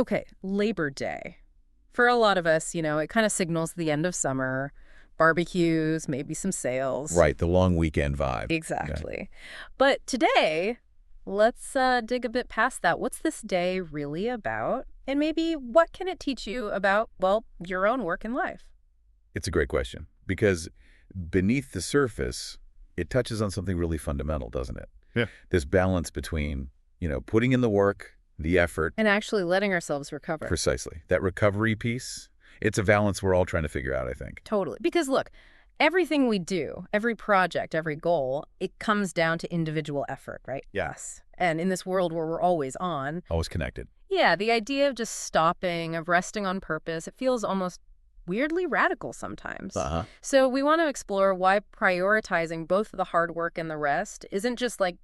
Okay, Labor Day. For a lot of us, it kind of signals the end of summer, barbecues, maybe some sales. Right, the long weekend vibe. Okay. Exactly. But today, let's dig a bit past that. What's this day really about? And maybe what can it teach you about, well, your own work and life? It's a great question because beneath the surface, it touches on something really fundamental, doesn't it? Yeah. This balance between, putting in the work, the effort, And actually letting ourselves recover. precisely. That recovery piece, it's a balance we're all trying to figure out, I think. Totally. Because look, everything we do, every project, every goal, it comes down to individual effort, right? Yeah. Yes. And in this world where we're always on, Always connected. yeah, the idea of just stopping, of resting on purpose, it feels almost weirdly radical sometimes. Uh-huh. So we want to explore why prioritizing both the hard work and the rest isn't just like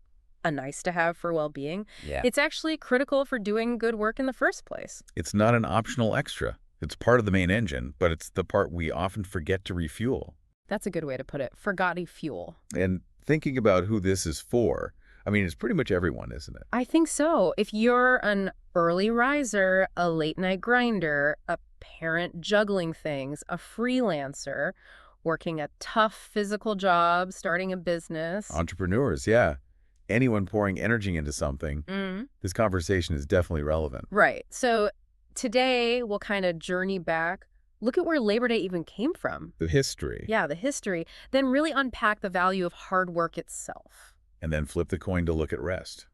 a nice to have for well-being. Yeah. It's actually critical for doing good work in the first place. It's not an optional extra. It's part of the main engine, but it's the part we often forget to refuel. That's a good way to put it. Forgotten fuel. And thinking about who this is for, I mean, it's pretty much everyone, isn't it? I think so. If you're an early riser, a late night grinder, a parent juggling things, a freelancer, working a tough physical job, starting a business. Entrepreneurs, yeah. Anyone pouring energy into something, this conversation is definitely relevant. Right. So today we'll kind of journey back, look at where Labor Day even came from. The history. Yeah, the history, then really unpack the value of hard work itself. And then flip the coin to look at rest.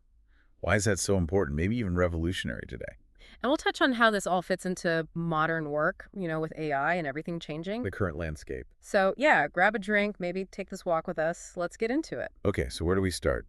Why is that so important? Maybe even revolutionary today. And we'll touch on how this all fits into modern work, with AI and everything changing. The current landscape. So yeah, grab a drink, maybe take this walk with us. Let's get into it. Okay, so where do we start?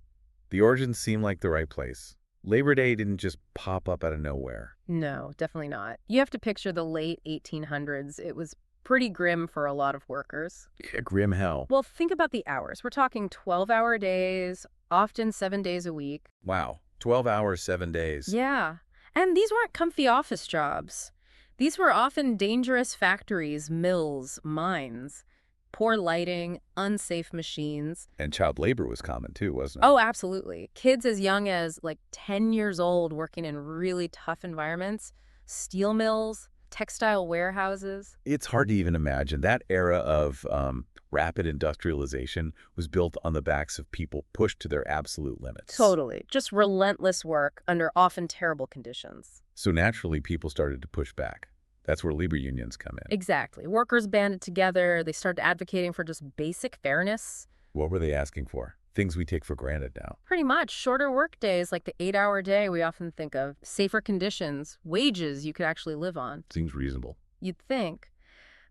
The origins seem like the right place. Labor Day didn't just pop up out of nowhere. No, definitely not. You have to picture the late 1800s. It was pretty grim for a lot of workers. Yeah, grim hell. Well, think about the hours. We're talking 12-hour days, often 7 days a week. Wow. 12 hours, 7 days. Yeah. And these weren't comfy office jobs. These were often dangerous factories, mills, mines. Poor lighting, unsafe machines. And child labor was common too, wasn't it? Oh, absolutely. Kids as young as 10 years old working in really tough environments. Steel mills, textile warehouses. It's hard to even imagine. That era of rapid industrialization was built on the backs of people pushed to their absolute limits. Totally. Just relentless work under often terrible conditions. So naturally, people started to push back. That's where labor unions come in. Exactly. Workers banded together. They started advocating for just basic fairness. What were they asking for? Things we take for granted now. Pretty much. Shorter work days, like the 8-hour day we often think of. Safer conditions, wages you could actually live on. Seems reasonable. You'd think.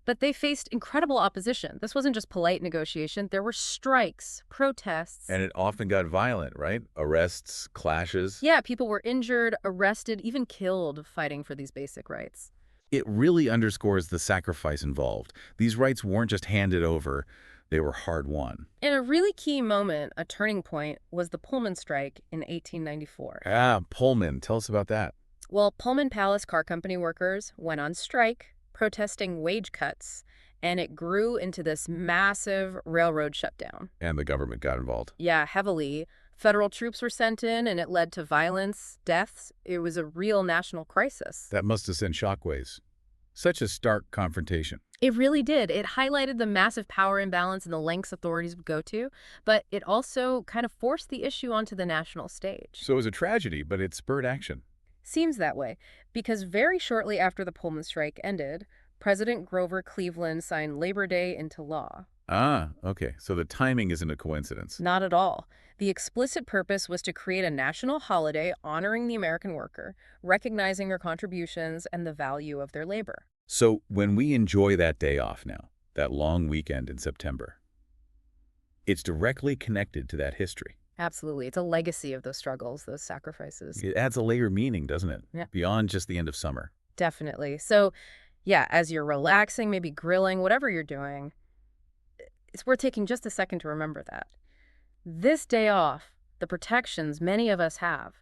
But they faced incredible opposition. This wasn't just polite negotiation. There were strikes, protests. And it often got violent, right? Arrests, clashes. Yeah, people were injured, arrested, even killed fighting for these basic rights. It really underscores the sacrifice involved. These rights weren't just handed over, they were hard-won. And a really key moment, a turning point, was the Pullman strike in 1894. Pullman. Tell us about that. Well, Pullman Palace Car Company workers went on strike, protesting wage cuts, and it grew into this massive railroad shutdown. And the government got involved. Yeah, heavily. Federal troops were sent in, and it led to violence, deaths. It was a real national crisis. That must have sent shockwaves. Such a stark confrontation. It really did. It highlighted the massive power imbalance and the lengths authorities would go to, but it also kind of forced the issue onto the national stage. So it was a tragedy, but it spurred action. Seems that way, because very shortly after the Pullman strike ended, President Grover Cleveland signed Labor Day into law. Okay. So the timing isn't a coincidence. Not at all. The explicit purpose was to create a national holiday honoring the American worker, recognizing their contributions and the value of their labor. So when we enjoy that day off now, that long weekend in September, it's directly connected to that history. Absolutely. It's a legacy of those struggles, those sacrifices. It adds a layer of meaning, doesn't it? Yeah. Beyond just the end of summer. Definitely. So, yeah, as you're relaxing, maybe grilling, whatever you're doing, it's worth taking just a second to remember that. This day off, the protections many of us have,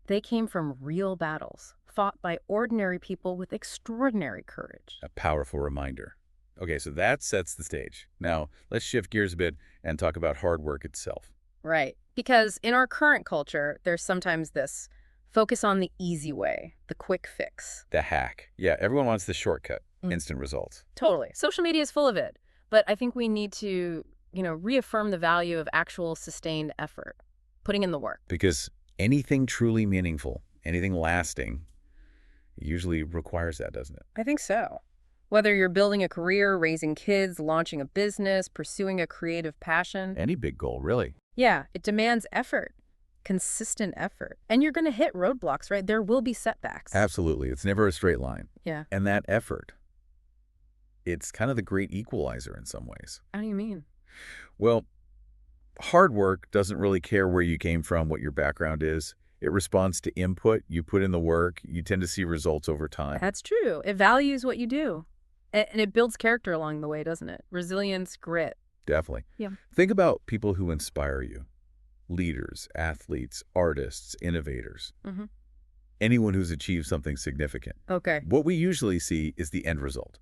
they came from real battles, fought by ordinary people with extraordinary courage. A powerful reminder. Okay, so that sets the stage. Now, let's shift gears a bit and talk about hard work itself. Right. Because in our current culture, there's sometimes this Focus on the easy way, the quick fix. The hack. Yeah, everyone wants the shortcut, Mm. instant results. Totally. Social media is full of it. But I think we need to, reaffirm the value of actual sustained effort, putting in the work. Because anything truly meaningful, anything lasting, usually requires that, doesn't it? I think so. Whether you're building a career, raising kids, launching a business, pursuing a creative passion. Any big goal, really. Yeah, it demands effort, consistent effort. And you're going to hit roadblocks, right? There will be setbacks. Absolutely. It's never a straight line. Yeah. And that effort, it's kind of the great equalizer in some ways. How do you mean? Well, hard work doesn't really care where you came from, what your background is. It responds to input. You put in the work. You tend to see results over time. That's true. It values what you do. And it builds character along the way, doesn't it? Resilience, grit. Definitely. Yeah. Think about people who inspire you. Leaders, athletes, artists, innovators. Mm-hmm. Anyone who's achieved something significant. Okay. What we usually see is the end result.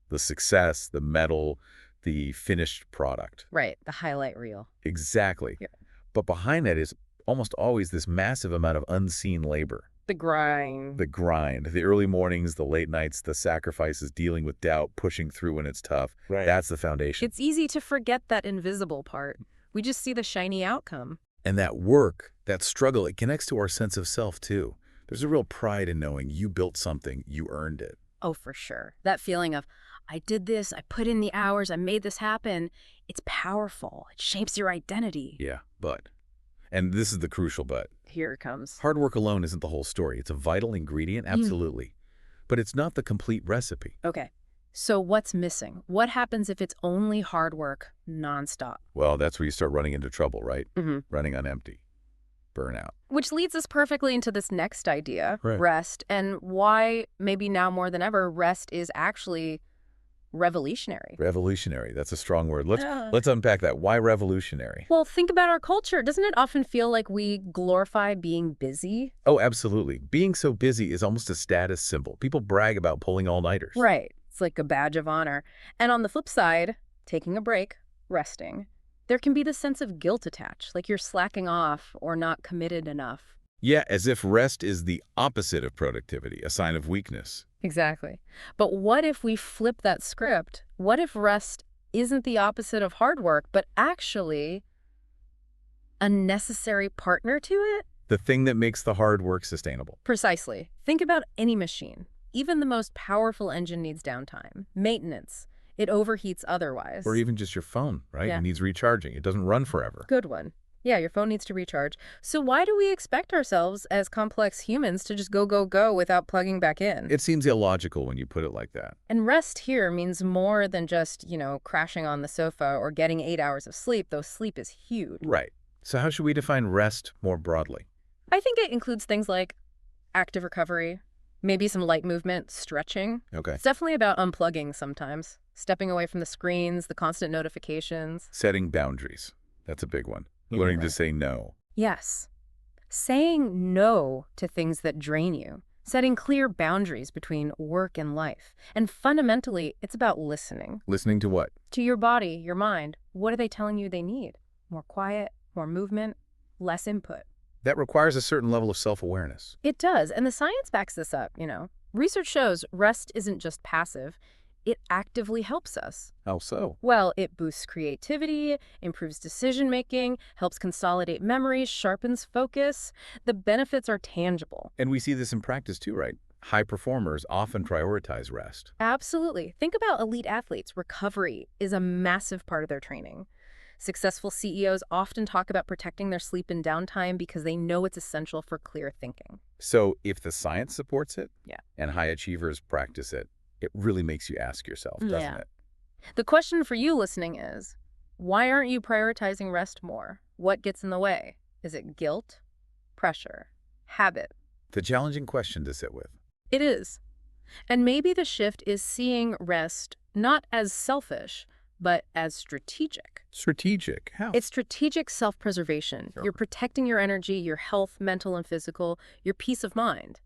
The success, the medal, the finished product. Right. The highlight reel. Exactly. Yeah. But behind that is almost always this massive amount of unseen labor. The grind. The grind, the early mornings, the late nights, the sacrifices, dealing with doubt, pushing through when it's tough. Right. That's the foundation. It's easy to forget that invisible part. We just see the shiny outcome. And that work, that struggle, it connects to our sense of self, too. There's a real pride in knowing you built something, you earned it. Oh, for sure. That feeling of, I did this, I put in the hours, I made this happen. It's powerful. It shapes your identity. Yeah, but. And this is the crucial but. Here it comes. Hard work alone isn't the whole story. It's a vital ingredient, absolutely. But it's not the complete recipe. Okay. So what's missing? What happens if it's only hard work, nonstop? Well, that's where you start running into trouble, right? Mm-hmm. Running on empty. Burnout. Which leads us perfectly into this next idea, Right. rest, and why maybe now more than ever, rest is actually revolutionary. Revolutionary. That's a strong word. Let's Yeah. let's unpack that. Why revolutionary? Well, think about our culture. Doesn't it often feel like we glorify being busy? Oh, absolutely. Being so busy is almost a status symbol. People brag about pulling all-nighters. Right. It's like a badge of honor. And on the flip side, taking a break, resting, there can be this sense of guilt attached, like you're slacking off or not committed enough. Yeah, as if rest is the opposite of productivity, a sign of weakness. Exactly. But what if we flip that script? What if rest isn't the opposite of hard work, but actually a necessary partner to it? The thing that makes the hard work sustainable. Precisely. Think about any machine. Even the most powerful engine needs downtime, maintenance. It overheats otherwise. Or even just your phone, right? Yeah. It needs recharging. It doesn't run forever. Good one. Yeah, your phone needs to recharge. So why do we expect ourselves as complex humans to just go, go, go without plugging back in? It seems illogical when you put it like that. And rest here means more than just, crashing on the sofa or getting 8 hours of sleep, though sleep is huge. Right. So how should we define rest more broadly? I think it includes things like active recovery, maybe some light movement, stretching. Okay. It's definitely about unplugging sometimes, stepping away from the screens, the constant notifications. Setting boundaries. That's a big one. Learning to say no. Yes. Saying no to things that drain you. Setting clear boundaries between work and life. And fundamentally, it's about listening. Listening to what? To your body, your mind. What are they telling you they need? More quiet, more movement, less input. That requires a certain level of self-awareness. It does, and the science backs this up, Research shows rest isn't just passive. It actively helps us. How so? Well, it boosts creativity, improves decision-making, helps consolidate memories, sharpens focus. The benefits are tangible. And we see this in practice too, right? High performers often prioritize rest. Absolutely. Think about elite athletes. Recovery is a massive part of their training. Successful CEOs often talk about protecting their sleep and downtime because they know it's essential for clear thinking. So if the science supports it, Yeah. and high achievers practice it, it really makes you ask yourself, doesn't Yeah. it? The question for you listening is, why aren't you prioritizing rest more? What gets in the way? Is it guilt, pressure, habit? The challenging question to sit with. It is. And maybe the shift is seeing rest not as selfish, but as strategic. Strategic. How? It's strategic self-preservation. Sure. You're protecting your energy, your health, mental and physical, your peace of mind.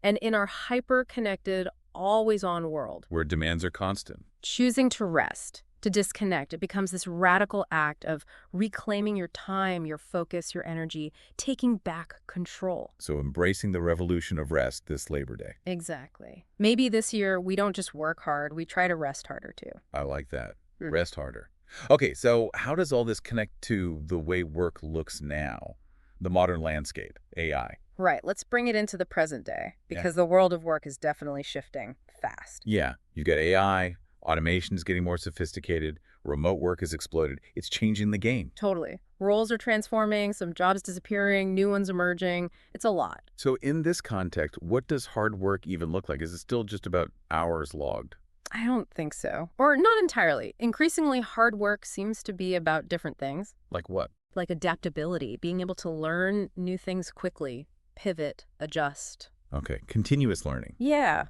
And in our hyper-connected, always-on world, where demands are constant. choosing to rest to disconnect. It becomes this radical act of reclaiming your time, your focus, your energy, taking back control. So embracing the revolution of rest this Labor Day. Exactly. Maybe this year we don't just work hard, we try to rest harder too. I like that. Hmm. Rest harder. Okay, so how does all this connect to the way work looks now? The modern landscape, AI. Right, let's bring it into the present day Yeah. because the world of work is definitely shifting fast. Yeah, you've got AI, automation is getting more sophisticated, remote work has exploded. It's changing the game. Totally. Roles are transforming, some jobs disappearing, new ones emerging. It's a lot. So in this context, what does hard work even look like? Is it still just about hours logged? I don't think so. Or not entirely. Increasingly, hard work seems to be about different things, Like what? like adaptability, being able to learn new things quickly, pivot, adjust. Okay, continuous learning. Yeah.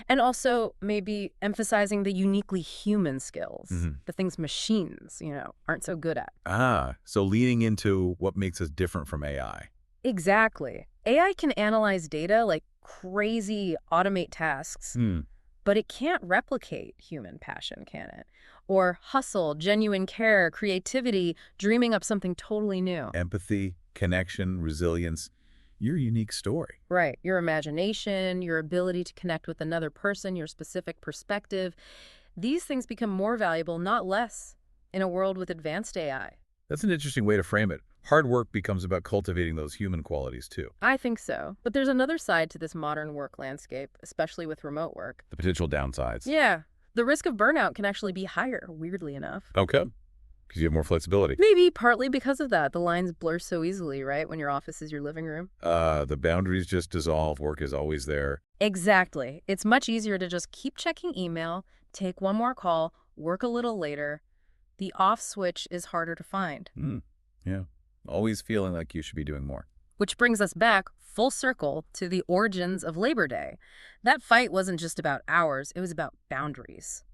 And also maybe emphasizing the uniquely human skills, Mhm. the things machines, aren't so good at. Ah, so leaning into what makes us different from AI. Exactly. AI can analyze data like crazy, automate tasks, Hmm. but it can't replicate human passion, can it? Or hustle, genuine care, creativity, dreaming up something totally new. Empathy, connection, resilience, your unique story. Right. Your imagination, your ability to connect with another person, your specific perspective. These things become more valuable, not less, in a world with advanced AI. That's an interesting way to frame it. Hard work becomes about cultivating those human qualities too. I think so. But there's another side to this modern work landscape, especially with remote work. The potential downsides. Yeah. The risk of burnout can actually be higher, weirdly enough. Okay. Because you have more flexibility. Maybe partly because of that. The lines blur so easily, right? When your office is your living room. The boundaries just dissolve. Work is always there. Exactly. It's much easier to just keep checking email, take one more call, work a little later. The off switch is harder to find. Yeah. Always feeling like you should be doing more. Which brings us back full circle to the origins of Labor Day. That fight wasn't just about hours, it was about boundaries,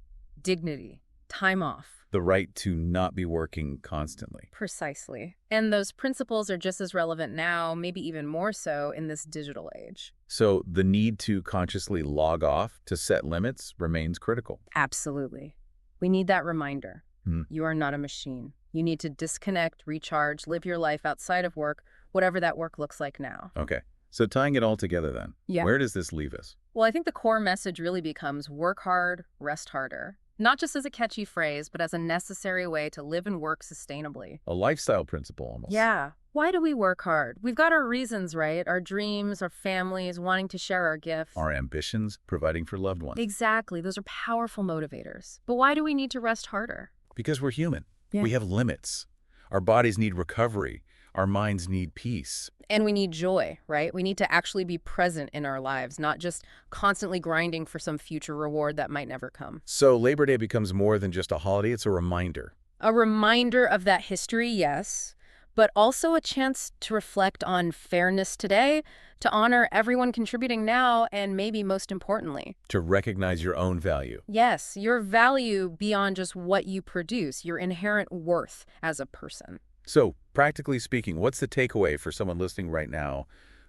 dignity, time off. The right to not be working constantly. Precisely. And those principles are just as relevant now, maybe even more so in this digital age. So the need to consciously log off to set limits remains critical. Absolutely. We need that reminder. Hmm. You are not a machine. You need to disconnect, recharge, live your life outside of work, whatever that work looks like now. Okay. So tying it all together then, Yeah. where does this leave us? Well, I think the core message really becomes work hard, rest harder. Not just as a catchy phrase, but as a necessary way to live and work sustainably. A lifestyle principle almost. Yeah. Why do we work hard? We've got our reasons, right? Our dreams, our families, wanting to share our gifts. Our ambitions, providing for loved ones. Exactly. Those are powerful motivators. But why do we need to rest harder? Because we're human. Yeah. We have limits. Our bodies need recovery. Our minds need peace. And we need joy, right? We need to actually be present in our lives, not just constantly grinding for some future reward that might never come. So Labor Day becomes more than just a holiday. It's a reminder. A reminder of that history, yes, but also a chance to reflect on fairness today, to honor everyone contributing now, and maybe most importantly, To recognize your own value. yes, your value beyond just what you produce, your inherent worth as a person. So, practically speaking, what's the takeaway for someone listening right now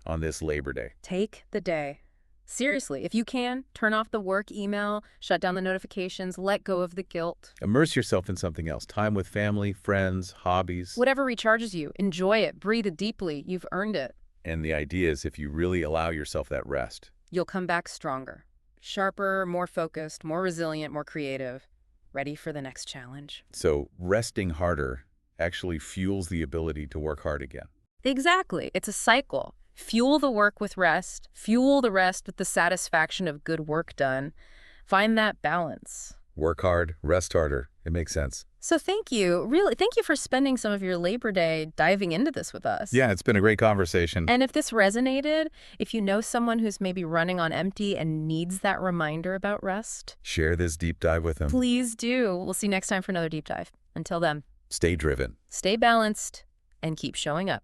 on this Labor Day? Take the day. Seriously, if you can, turn off the work email, shut down the notifications, let go of the guilt. Immerse yourself in something else. Time with family, friends, hobbies. Whatever recharges you, enjoy it, breathe it deeply. You've earned it. And the idea is if you really allow yourself that rest. You'll come back stronger, sharper, more focused, more resilient, more creative, ready for the next challenge. So resting harder actually fuels the ability to work hard again. Exactly. It's a cycle. Fuel the work with rest, fuel the rest with the satisfaction of good work done. Find that balance. Work hard, rest harder. It makes sense. So thank you. Really, thank you for spending some of your Labor Day diving into this with us. Yeah, it's been a great conversation. And if this resonated, if you know someone who's maybe running on empty and needs that reminder about rest, Share this deep dive with them. please do. We'll see you next time for another deep dive. Until then, Stay driven. stay balanced and keep showing up.